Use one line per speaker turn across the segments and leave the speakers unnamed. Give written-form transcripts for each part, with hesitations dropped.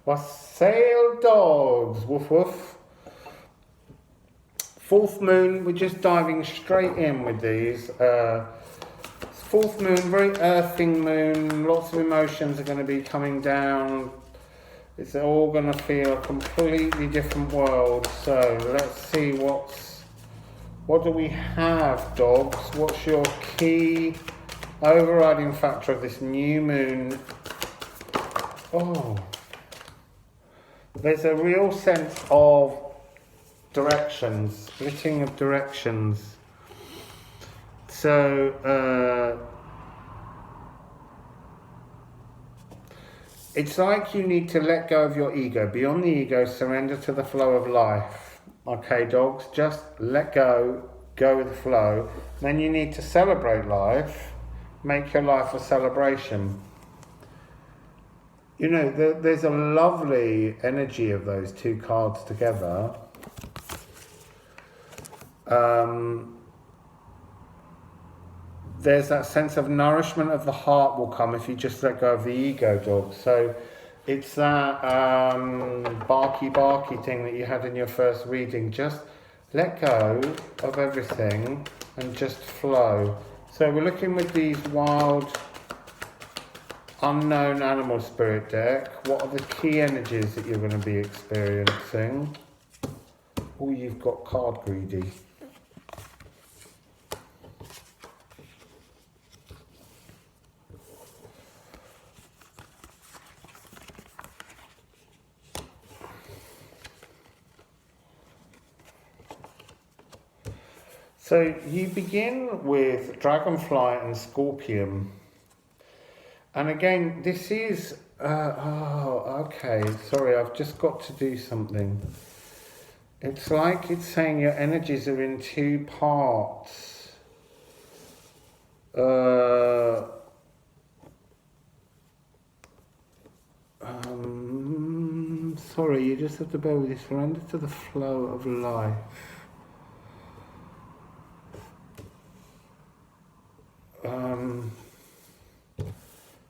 Wassail dogs, woof woof. Fourth moon, we're just diving straight in with these. Fourth moon, very earthing moon, lots of emotions are going to be coming down. It's all going to feel a completely different world. So let's see what do we have, dogs? What's your key overriding factor of this new moon? Oh, there's a real sense of directions, splitting of directions. So it's like you need to let go of your ego. Beyond the ego, surrender to the flow of life. Okay, dogs, just let go with the flow. Then you need to celebrate life, make your life a celebration. You know, there's a lovely energy of those two cards together. There's that sense of nourishment of the heart will come if you just let go of the ego, dog. So it's that barky thing that you had in your first reading. Just let go of everything and just flow. So we're looking with these wild, unknown animal spirit deck. What are the key energies that you're going to be experiencing? Oh, you've got card greedy. So you begin with Dragonfly and Scorpion. And again, this is, okay, sorry, I've just got to do something. It's like it's saying your energies are in two parts. Sorry, you just have to bear with this. Surrender to the flow of life.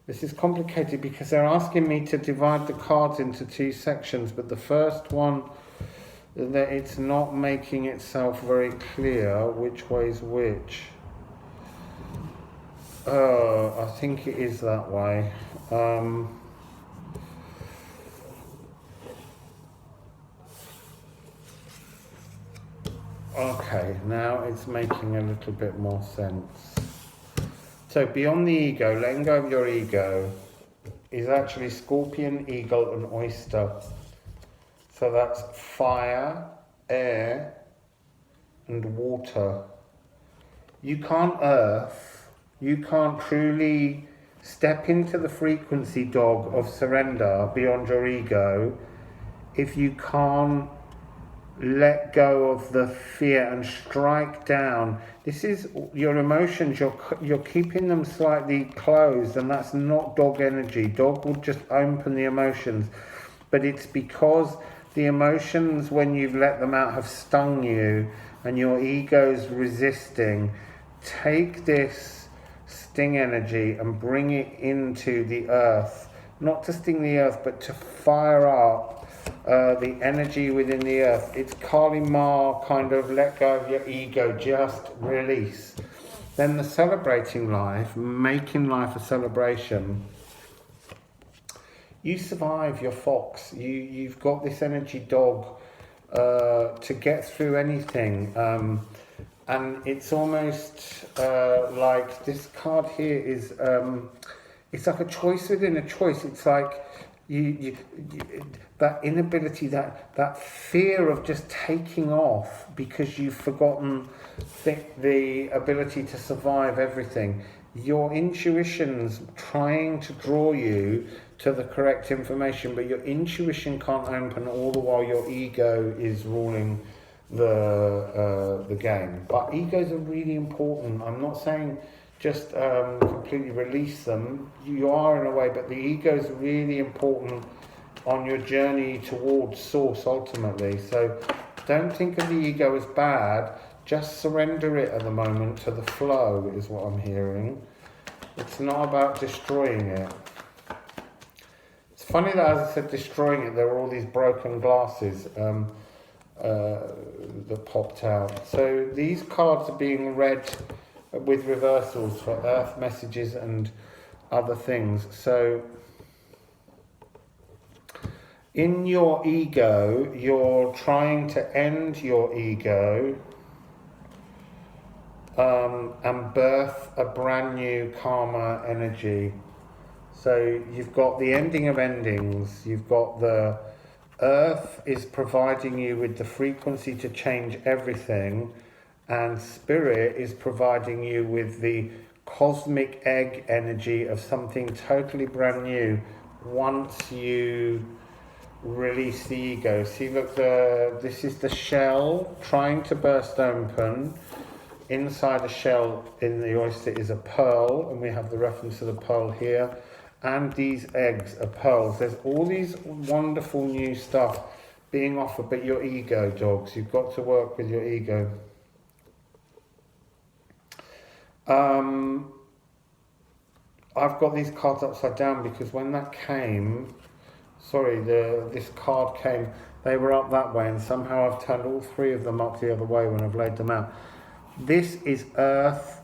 This is complicated because they're asking me to divide the cards into two sections, but the first one, that it's not making itself very clear which way's which. I think it is that way. Okay, now it's making a little bit more sense. So beyond the ego, letting go of your ego, is actually Scorpion, Eagle and Oyster. So that's fire, air and water. You can't earth, you can't truly step into the frequency, dog, of surrender beyond your ego if you can't let go of the fear and strike down. This is your emotions, you're keeping them slightly closed, and that's not dog energy. Dog will just open the emotions, but it's because the emotions, when you've let them out, have stung you and your ego's resisting. Take this sting energy and bring it into the earth, not to sting the earth, but to fire up the energy within the earth. It's Kali Ma, kind of let go of your ego, just release. Then the celebrating life, making life a celebration. You survive, your fox. You've got this energy, dog, to get through anything. And it's almost like this card here is, it's like a choice within a choice. It's like you that inability, that fear of just taking off because you've forgotten the ability to survive everything. Your intuition's trying to draw you to the correct information, but your intuition can't open all the while your ego is ruling the game. But egos are really important. I'm not saying just completely release them. You are in a way, but the ego is really important on your journey towards source ultimately. So don't think of the ego as bad, just surrender it at the moment to the flow is what I'm hearing. It's not about destroying it. It's funny that, as I said, destroying it, there were all these broken glasses that popped out. So these cards are being read with reversals for earth messages and other things. So in your ego, you're trying to end your ego and birth a brand new karma energy. So you've got the ending of endings, you've got the earth is providing you with the frequency to change everything, and spirit is providing you with the cosmic egg energy of something totally brand new once you release the ego. See, look, this is the shell trying to burst open. Inside the shell in the oyster is a pearl, and we have the reference to the pearl here. And these eggs are pearls. There's all these wonderful new stuff being offered, but your ego, dogs, you've got to work with your ego. I've got these cards upside down because when that came, this card came, they were up that way, and somehow I've turned all three of them up the other way when I've laid them out. This is Earth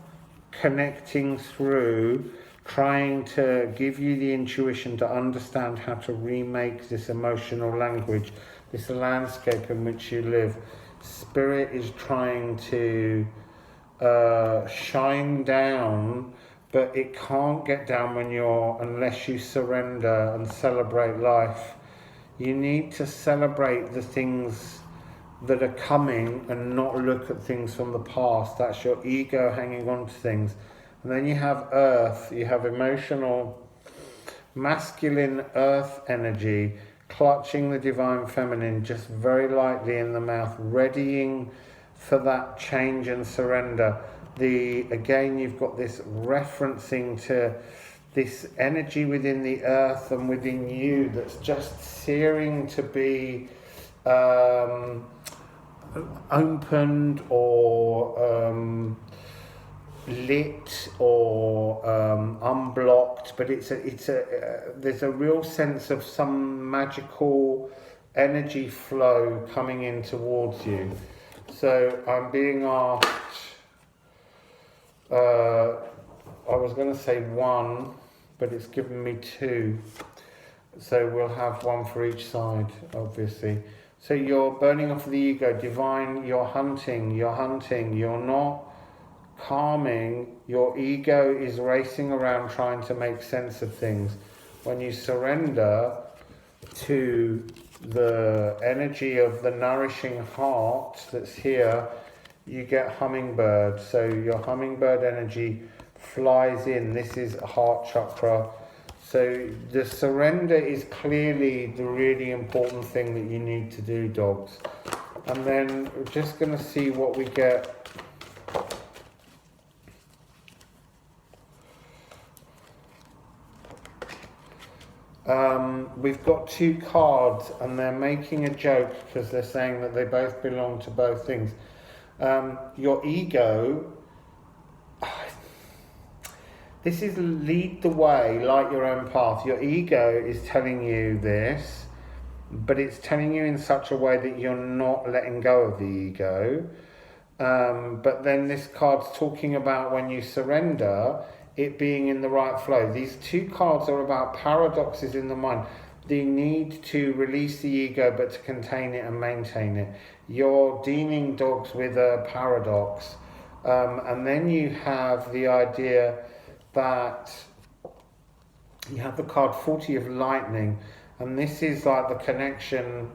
connecting through, trying to give you the intuition to understand how to remake this emotional language, this landscape in which you live. Spirit is trying to shine down, but it can't get down unless you surrender and celebrate life. You need to celebrate the things that are coming and not look at things from the past. That's your ego hanging on to things. And then you have earth, you have emotional, masculine earth energy, clutching the divine feminine just very lightly in the mouth, readying for that change and surrender. Again, you've got this referencing to this energy within the earth and within you that's just searing to be opened or lit or unblocked, but there's a real sense of some magical energy flow coming in towards you. So I'm being asked, I was going to say one, but it's given me two. So we'll have one for each side, obviously. So you're burning off the ego, divine, you're hunting, you're not calming, your ego is racing around trying to make sense of things. When you surrender to the energy of the nourishing heart that's here, you get hummingbird. So your hummingbird energy flies in. This is heart chakra. So the surrender is clearly the really important thing that you need to do, dogs. And then we're just going to see what we get. We've got two cards and they're making a joke because they're saying that they both belong to both things. Your ego, this is lead the way, light your own path. Your ego is telling you this, but it's telling you in such a way that you're not letting go of the ego. But then this card's talking about when you surrender, it being in the right flow. These two cards are about paradoxes in the mind. The need to release the ego but to contain it and maintain it. You're dealing, dogs, with a paradox. And then you have the idea that you have the card 40 of lightning, and this is like the connection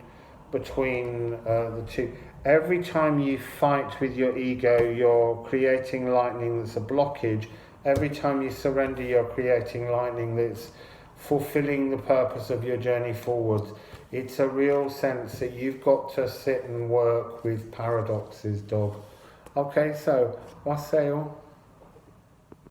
between the two. Every time you fight with your ego, you're creating lightning that's a blockage. Every time you surrender, you're creating lightning that's fulfilling the purpose of your journey forwards. It's a real sense that you've got to sit and work with paradoxes, dog. Okay, so, wassail.